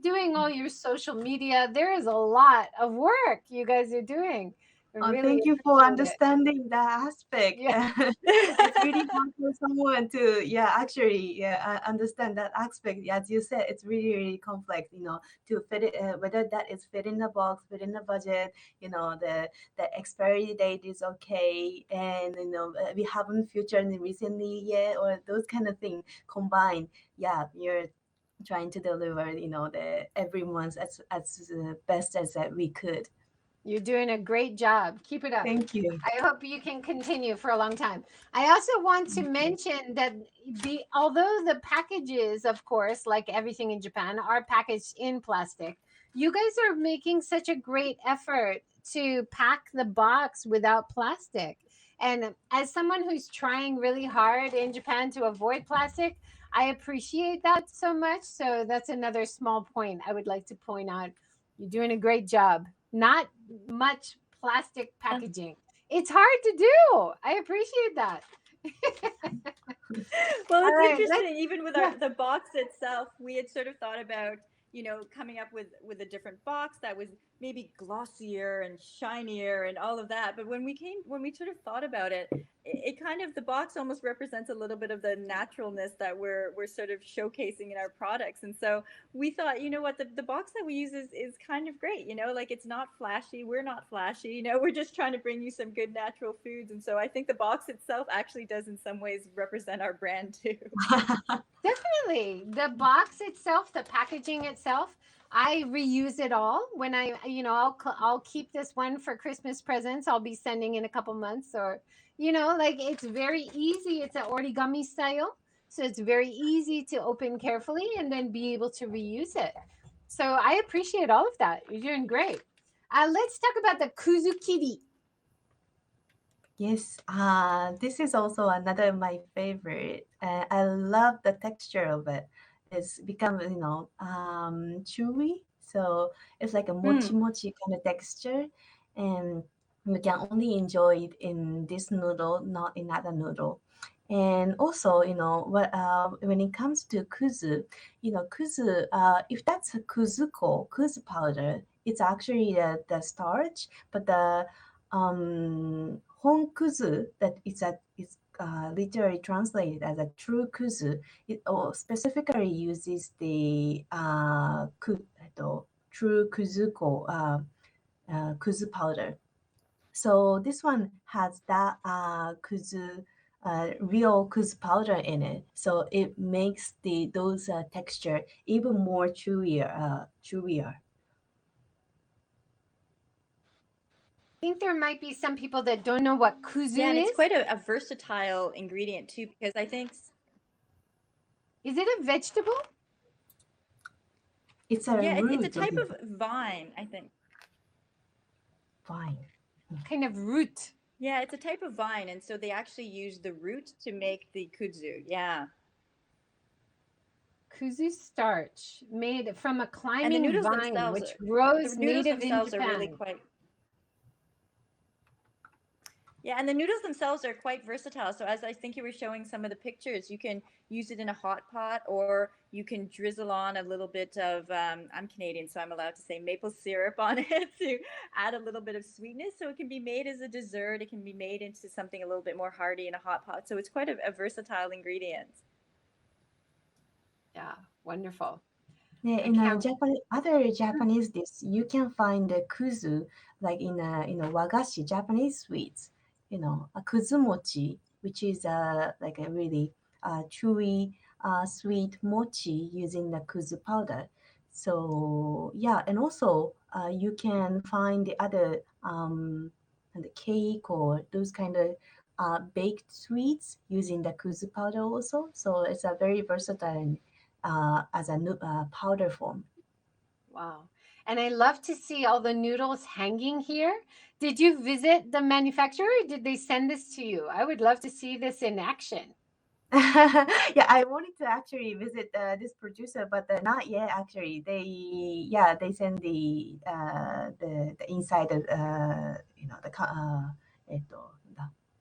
doing all your social media. There is a lot of work you guys are doing. Really Thank you for appreciate it. understanding that aspect. Yeah. It's really hard for someone to, actually, understand that aspect. As you said, it's really, really complex, you know, to fit it, whether that is fit in the box, fit in the budget, you know, the expiry date is okay, and, you know, we haven't featured it recently yet, or those kind of things combined. Yeah, you're trying to deliver, you know, the every month as best as that we could. You're doing a great job. Keep it up. Thank you. I hope you can continue for a long time. I also want to mention that although the packages, of course, like everything in Japan, are packaged in plastic, you guys are making such a great effort to pack the box without plastic. And as someone who's trying really hard in Japan to avoid plastic, I appreciate that so much. So that's another small point I would like to point out. You're doing a great job. Not much plastic packaging. It's hard to do. I appreciate that. Well, it's right, interesting. Even with the box itself, we had sort of thought about, you know, coming up with a different box that was maybe glossier and shinier and all of that. But when we sort of thought about it, it kind of, the box almost represents a little bit of the naturalness that we're sort of showcasing in our products. And so we thought, you know what, the box that we use is kind of great. You know, like, it's not flashy. We're not flashy. You know, we're just trying to bring you some good natural foods. And so I think the box itself actually does in some ways represent our brand too. Definitely. The box itself, the packaging itself, I reuse it all. When I'll keep this one for Christmas presents. I'll be sending in a couple months, or, you know, like, it's very easy. It's an origami style. So it's very easy to open carefully and then be able to reuse it. So I appreciate all of that. You're doing great. Let's talk about the kuzukiri. Yes, this is also another my favorite. I love the texture of it. It's become, you know, chewy. So it's like a mochi mochi kind of texture. And you can only enjoy it in this noodle, not in other noodle. And also, you know, when it comes to kuzu, you know, kuzu, if that's a kuzu powder, it's actually the starch, but the honkuzu, that is literally translated as a true kuzu. It specifically uses the true kuzuko kuzu powder. So this one has that kuzu real kuzu powder in it, so it makes those texture even more chewier. think there might be some people that don't know what kuzu Yeah, and it's is. quite a versatile ingredient too, because I think Is it a vegetable? It's a it's a root of type the of vine, I think. vine. Kind of root. Yeah, it's a type of vine, and so they actually use the root to make the kudzu. Yeah, Kuzu starch made from a and the climbing noodles vine themselves, which grows the noodles native in themselves are really Japan. quite. Yeah, and the noodles themselves are quite versatile. So as I think you were showing some of the pictures, you can use it in a hot pot, or you can drizzle on a little bit of, I'm Canadian, so I'm allowed to say maple syrup on it to add a little bit of sweetness. So it can be made as a dessert. It can be made into something a little bit more hearty in a hot pot. So it's quite a versatile ingredient. Yeah, wonderful. Yeah, I in a can't. Other Japanese dish, you can find the kuzu like in a wagashi Japanese sweets. A kuzu mochi, which is like a really chewy, sweet mochi using the kuzu powder. So yeah, and also you can find the other and the cake or those kind of baked sweets using the kuzu powder also. So it's a very versatile as a powder form. Wow. And I love to see all the noodles hanging here. Did you visit the manufacturer or did they send this to you? I would love to see this in action. Yeah, I wanted to actually visit this producer, but not yet. Actually, they send the inside of the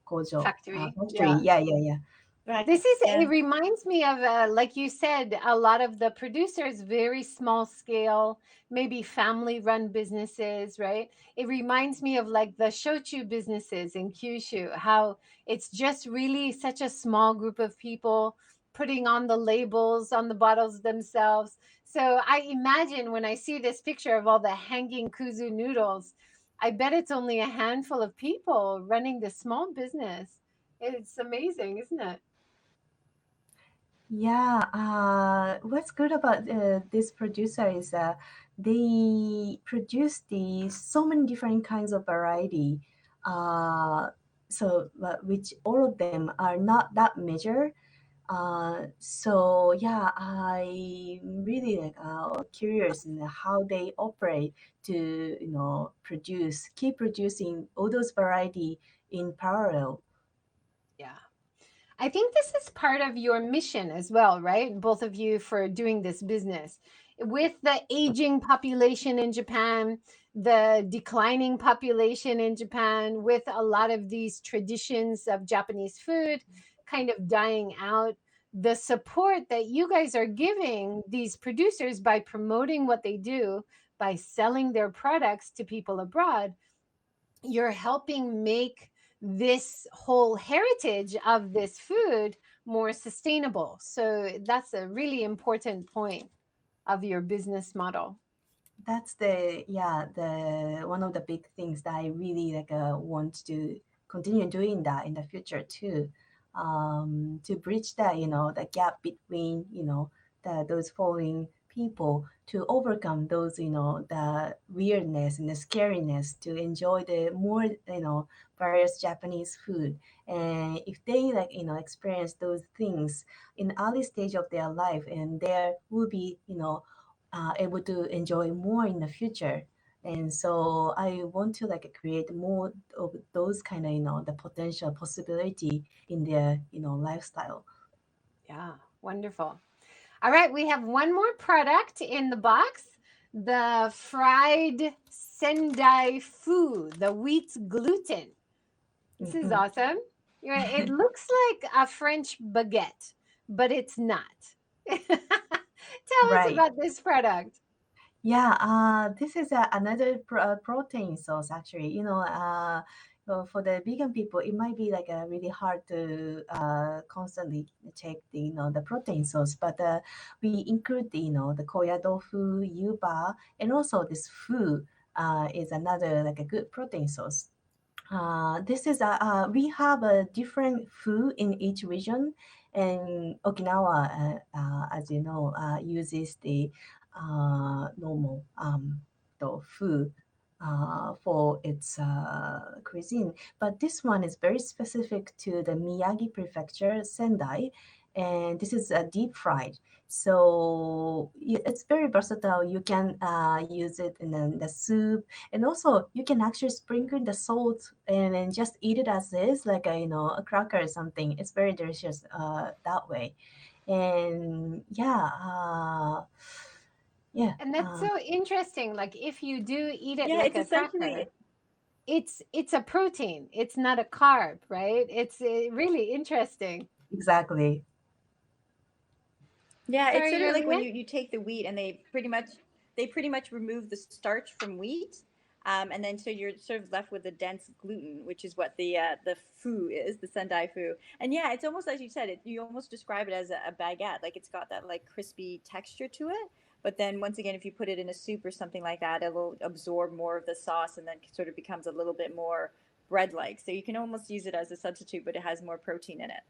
工場 Factory. factory. Yeah. Yeah. Right. This is, Yeah. it reminds me of, like you said, a lot of the producers, very small scale, maybe family run businesses, right? It reminds me of like the shochu businesses in Kyushu, how it's just really such a small group of people putting on the labels on the bottles themselves. So I imagine when I see this picture of all the hanging kuzu noodles, I bet it's only a handful of people running this small business. It's amazing, isn't it? Yeah, what's good about this producer is they produce so many different kinds of variety. Which all of them are not that measured. So yeah, I'm really like curious in how they operate to keep producing all those variety in parallel. Yeah. I think this is part of your mission as well, right? Both of you for doing this business. With the aging population in Japan, the declining population in Japan, with a lot of these traditions of Japanese food kind of dying out, the support that you guys are giving these producers by promoting what they do, by selling their products to people abroad, you're helping make this whole heritage of this food more sustainable. So that's a really important point of your business model. That's the one of the big things that I really like want to continue doing that in the future too, to bridge that the gap between those following people, to overcome those the weirdness and the scariness, to enjoy the more various Japanese food. And if they like experience those things in early stage of their life, and there will be able to enjoy more in the future. And so I want to like create more of those kind of the potential possibility in their lifestyle. Yeah, wonderful. All right, we have one more product in the box, the fried sendai fu, the wheat gluten. This is Mhm. awesome. It looks like a French baguette, but it's not. Tell us Right. about this product. Yeah, this is another protein source actually. For the vegan people, it might be like really hard to constantly check the the protein source, but we include the the Koyadofu, Yuba, and also this fu is another like a good protein source. This is we have a different food in each region, and Okinawa, as you know, uses the normal tofu. for its cuisine. But this one is very specific to the Miyagi Prefecture, Sendai, and this is deep fried. So it's very versatile. You can use it in the soup, and also you can actually sprinkle the salt and then just eat it as is, like a cracker or something. It's very delicious that way. And yeah, And that's so interesting. Like if you do eat it Yeah, like it's a essentially cracker, it's a protein. It's not a carb, right? It's really interesting. exactly. Yeah, it's Sorry, sort of like when Lillian? you take the wheat and they pretty much remove the starch from wheat, and then so you're sort of left with the dense gluten, which is what the foo is, the Sendai foo. And yeah, it's almost as you said, you almost describe it as a baguette, like it's got that like crispy texture to it. But then once again, if you put it in a soup or something like that, it will absorb more of the sauce and then sort of becomes a little bit more bread-like. So you can almost use it as a substitute, but it has more protein in it.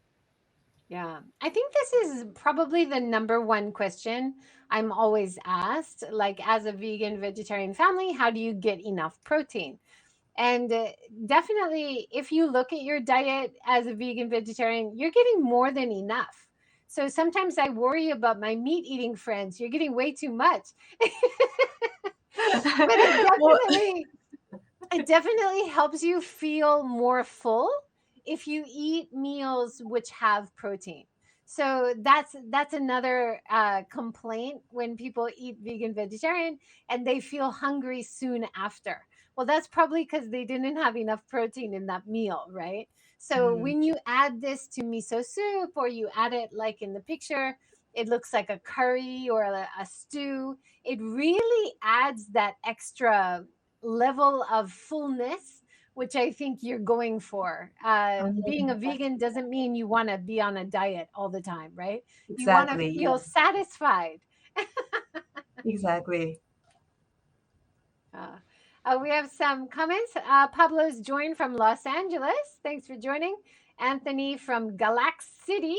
Yeah. I think this is probably the number one question I'm always asked. Like, as a vegan vegetarian family, how do you get enough protein? And definitely, if you look at your diet as a vegan vegetarian, you're getting more than enough. So sometimes I worry about my meat eating friends. You're getting way too much. But Well, it definitely helps you feel more full if you eat meals which have protein. So that's another complaint when people eat vegan vegetarian and they feel hungry soon after. Well, that's probably because they didn't have enough protein in that meal, right? So mm, when you add this to miso soup, or you add it like in the picture, it looks like a curry or a stew. It really adds that extra level of fullness, which I think you're going for. Being a vegan doesn't mean you want to be on a diet all the time, right? You want to exactly. feel satisfied. Exactly. Uh, we have some comments. Pablo's joined from Los Angeles. Thanks for joining. Anthony from Galax City.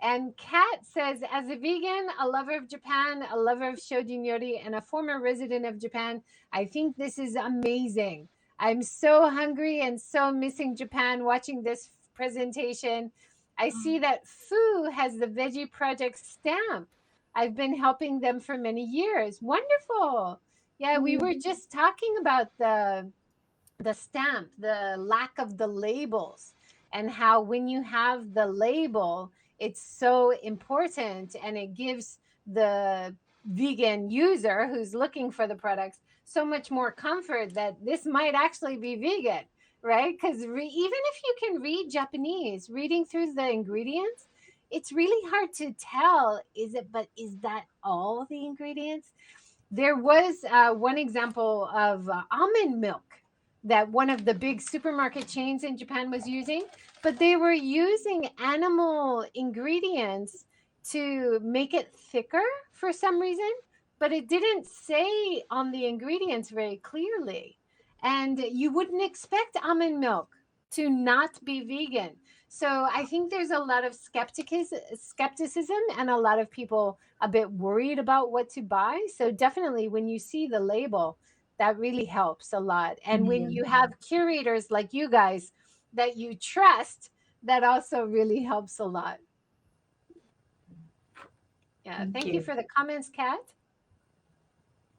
And Kat says, as a vegan, a lover of Japan, a lover of Shojin-Ryori, and a former resident of Japan, I think this is amazing. I'm so hungry and so missing Japan watching this presentation. I see that Fu has the Veggie Project stamp. I've been helping them for many years. Wonderful. Yeah, we were just talking about the stamp, the lack of the labels, and how when you have the label, it's so important and it gives the vegan user who's looking for the products so much more comfort that this might actually be vegan, right? Because even if you can read Japanese, reading through the ingredients, it's really hard to tell, but is that all the ingredients? There was one example of almond milk that one of the big supermarket chains in Japan was using, but they were using animal ingredients to make it thicker for some reason, but it didn't say on the ingredients very clearly. And you wouldn't expect almond milk to not be vegan. So I think there's a lot of skepticism and a lot of people a bit worried about what to buy. So definitely when you see the label, that really helps a lot. And when you have curators like you guys that you trust, that also really helps a lot. Yeah, Thank thank you you. for the comments, Kat.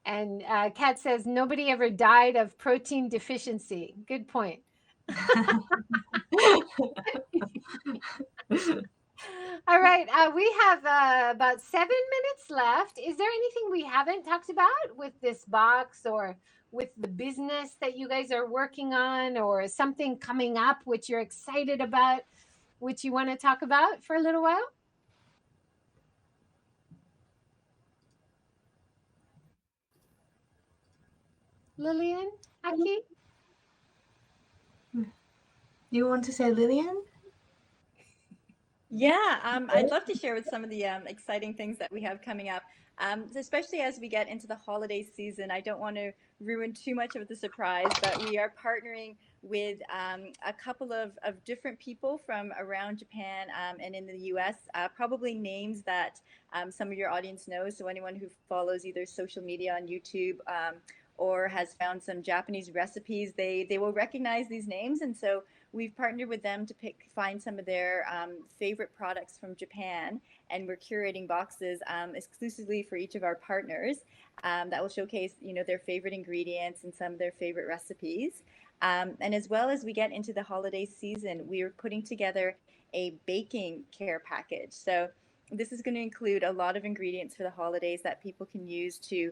And Kat says nobody ever died of protein deficiency. Good point. All right, we have about 7 minutes left. Is there anything we haven't talked about with this box, or with the business that you guys are working on, or something coming up which you're excited about, which you want to talk about for a little while? Lillian, Aki? Do you want to say Lillian? Yeah, I'd love to share with some of the exciting things that we have coming up, especially as we get into the holiday season. I don't want to ruin too much of the surprise, but we are partnering with a couple of different people from around Japan and in the US, probably names that some of your audience knows. So anyone who follows either social media on YouTube or has found some Japanese recipes, they will recognize these names. And so we've partnered with them to find some of their favorite products from Japan, and we're curating boxes exclusively for each of our partners that will showcase, their favorite ingredients and some of their favorite recipes. And as well as we get into the holiday season, we are putting together a baking care package. So this is going to include a lot of ingredients for the holidays that people can use to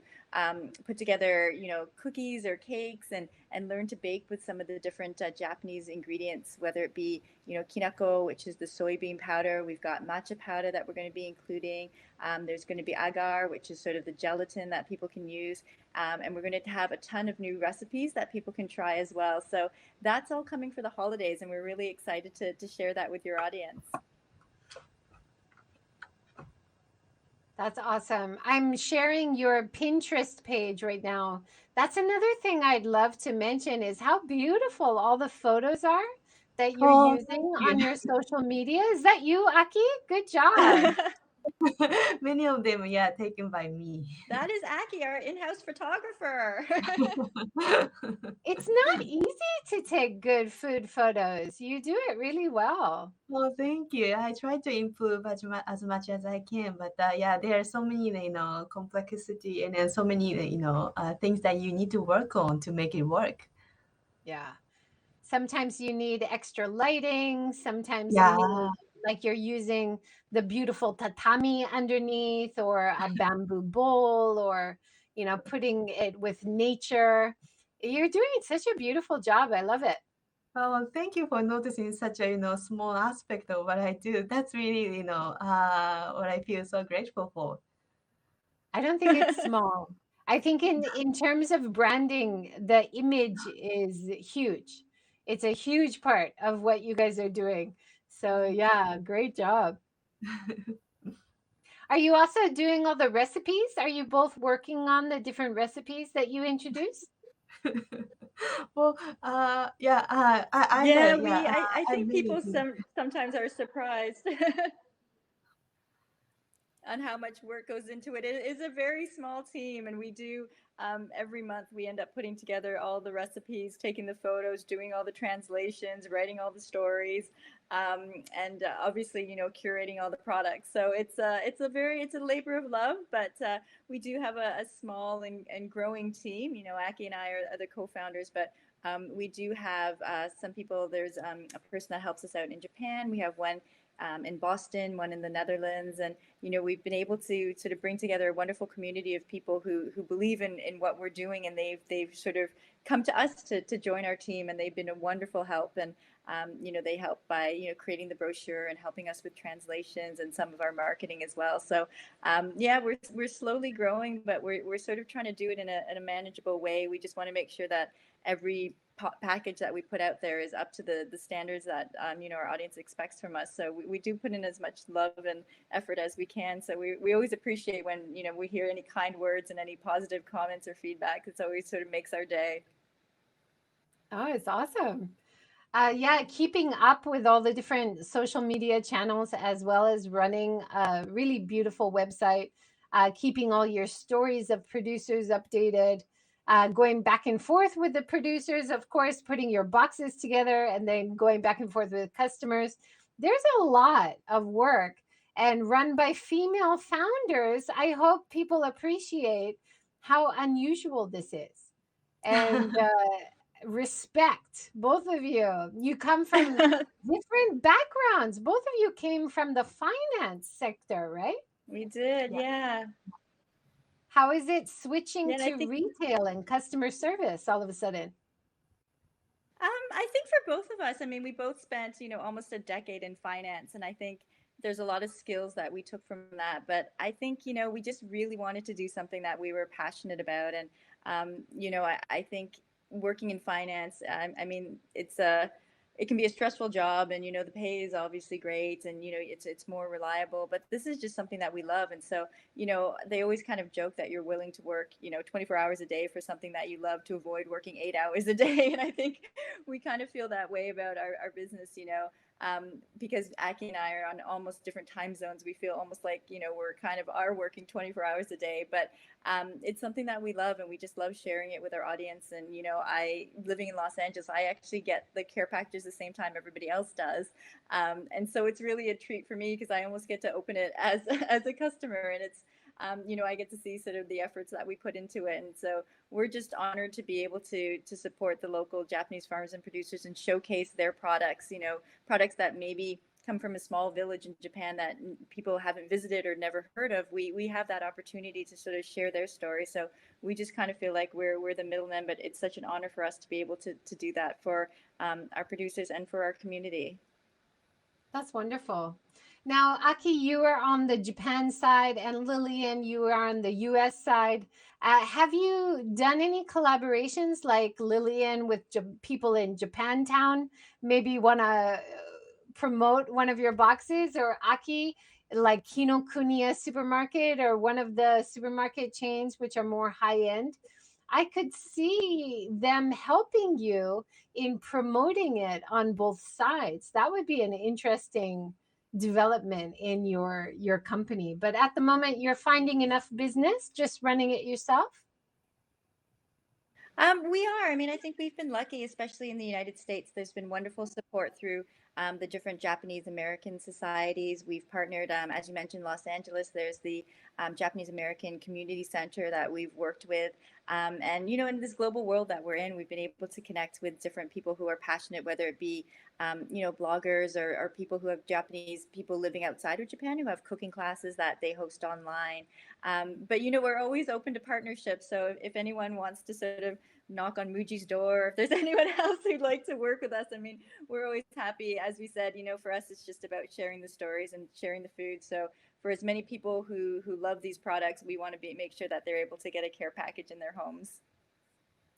put together, cookies or cakes, and learn to bake with some of the different Japanese ingredients, whether it be, kinako, which is the soybean powder. We've got matcha powder that we're going to be including. There's going to be agar, which is sort of the gelatin that people can use. And we're going to have a ton of new recipes that people can try as well. So that's all coming for the holidays, and we're really excited to share that with your audience. That's awesome. I'm sharing your Pinterest page right now. That's another thing I'd love to mention is how beautiful all the photos are that you're using on your social media. Is that you, Aki? Good job. Many of them, yeah, taken by me. That is Aki, our in-house photographer. It's not easy to take good food photos. You do it really well. Well, thank you. I try to improve as much as I can, but yeah, there are so many, complexity and then so many, things that you need to work on to make it work. Yeah. Sometimes you need extra lighting. Sometimes you Yeah. need, like you're using the beautiful tatami underneath or a bamboo bowl or, putting it with nature. You're doing such a beautiful job. I love it. Oh, thank you for noticing such a, small aspect of what I do. That's really, what I feel so grateful for. I don't think it's small. I think in terms of branding, the image is huge. It's a huge part of what you guys are doing. So yeah, great job. Are you also doing all the recipes? Are you both working on the different recipes that you introduced? Well, yeah, Yeah, yeah, I I think really people do. sometimes are surprised on how much work goes into it. It is a very small team, and we do every month we end up putting together all the recipes, taking the photos, doing all the translations, writing all the stories, and obviously, curating all the products. So it's a labor of love, but we do have a small and growing team. Aki and I are the co-founders, but we do have some people. There's a person that helps us out in Japan. We have one in Boston, one in the Netherlands, and we've been able to sort of bring together a wonderful community of people who believe in what we're doing, and they've sort of come to us to join our team, and they've been a wonderful help. And they help by creating the brochure and helping us with translations and some of our marketing as well. So yeah, we're slowly growing, but we're sort of trying to do it in a manageable way. We just want to make sure that every package that we put out there is up to the standards that our audience expects from us. So we do put in as much love and effort as we can. So we always appreciate when we hear any kind words and any positive comments or feedback. It's always sort of makes our day. Oh, it's awesome. Yeah, keeping up with all the different social media channels as well as running a really beautiful website, keeping all your stories of producers updated, going back and forth with the producers, of course, putting your boxes together and then going back and forth with customers. There's a lot of work and run by female founders. I hope people appreciate how unusual this is. And respect both of you. You come from different backgrounds. Both of you came from the finance sector, right? We did, yeah. How is it switching Yeah, to retail and customer service all of a sudden? I think for both of us, I mean, we both spent, almost a decade in finance, and I think there's a lot of skills that we took from that. But I think, we just really wanted to do something that we were passionate about. And, I think working in finance, I mean, it can be a stressful job, and the pay is obviously great, and it's more reliable, but this is just something that we love. And so they always kind of joke that you're willing to work 24 hours a day for something that you love to avoid working 8 hours a day. And I think we kind of feel that way about our business. because Aki and I are on almost different time zones. We feel almost like, we're kind of are working 24 hours a day, but it's something that we love, and we just love sharing it with our audience. And, I, living in Los Angeles, I actually get the care packages the same time everybody else does. And so it's really a treat for me because I almost get to open it as a customer, and it's, I get to see sort of the efforts that we put into it. And so we're just honored to be able to support the local Japanese farmers and producers and showcase their products, products that maybe come from a small village in Japan that people haven't visited or never heard of. We have that opportunity to sort of share their story. So we just kind of feel like we're the middlemen, but it's such an honor for us to be able to do that for our producers and for our community. That's wonderful. Now, Aki, you are on the Japan side, and Lillian, you are on the US side. Have you done any collaborations like Lillian with people in Japantown? Maybe want to promote one of your boxes, or Aki, like Kinokuniya supermarket or one of the supermarket chains, which are more high end? I could see them helping you in promoting it on both sides. That would be an interesting development in your company. But at the moment, you're finding enough business just running it yourself? We are. I mean, I think we've been lucky, especially in the United States. There's been wonderful support through the different Japanese American societies. We've partnered, as you mentioned, Los Angeles. There's the Japanese American Community Center that we've worked with. And, in this global world that we're in, we've been able to connect with different people who are passionate, whether it be, bloggers or people who have Japanese people living outside of Japan who have cooking classes that they host online. But, we're always open to partnerships. So if anyone wants to sort of knock on Muji's door, if there's anyone else who'd like to work with us, I mean, we're always happy. As we said, for us, it's just about sharing the stories and sharing the food. So for as many people who love these products, we want to make sure that they're able to get a care package in their homes.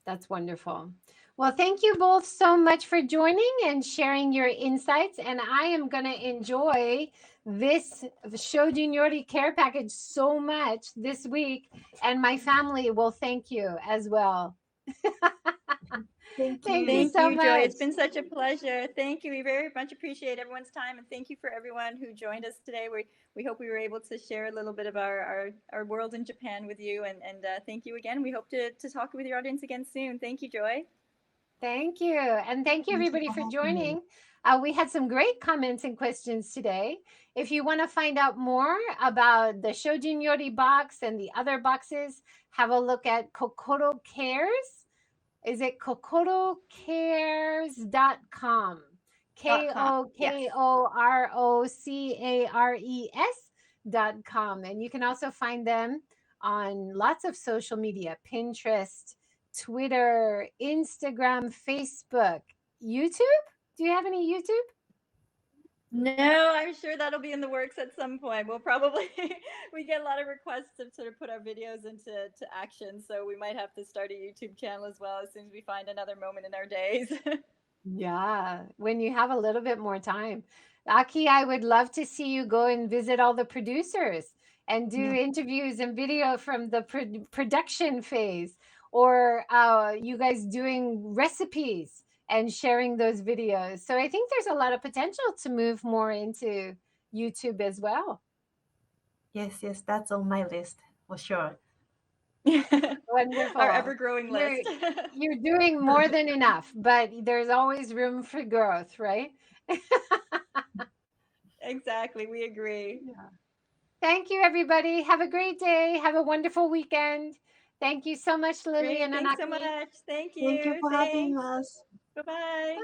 That's wonderful. Well, thank you both so much for joining and sharing your insights. And I am going to enjoy this Shojin-Ryori care package so much this week. And my family will thank you as well. Thank Thank you. you so much. Joy. It's been such a pleasure. Thank you. We very much appreciate everyone's time, and thank you for everyone who joined us today. We hope we were able to share a little bit of our world in Japan with you, and thank you again. We hope to talk with your audience again soon. Thank you, Joy. Thank you. And thank you, everybody, for joining. We had some great comments and questions today. If you want to find out more about the Shojin-Ryori box and the other boxes, have a look at Kokoro Cares. Is it kokorocares.com? KOKOROCARES.com. And you can also find them on lots of social media, Pinterest, Twitter, Instagram, Facebook, YouTube. Do you have any YouTube? No, I'm sure that'll be in the works at some point. We'll probably, we get a lot of requests to sort of put our videos into action. So we might have to start a YouTube channel as well as soon as we find another moment in our days. Yeah, when you have a little bit more time. Aki, I would love to see you go and visit all the producers and do interviews and video from the production phase, or you guys doing recipes and sharing those videos. So I think there's a lot of potential to move more into YouTube as well. Yes, that's on my list for sure. Wonderful. Our ever-growing list. You're doing more than enough, but there's always room for growth, right? Exactly. We agree. Yeah. Thank you, everybody. Have a great day. Have a wonderful weekend. Thank you so much, Lillian and Aki. Thanks so much. Thank you. Thank you for having us. Bye-bye. Bye.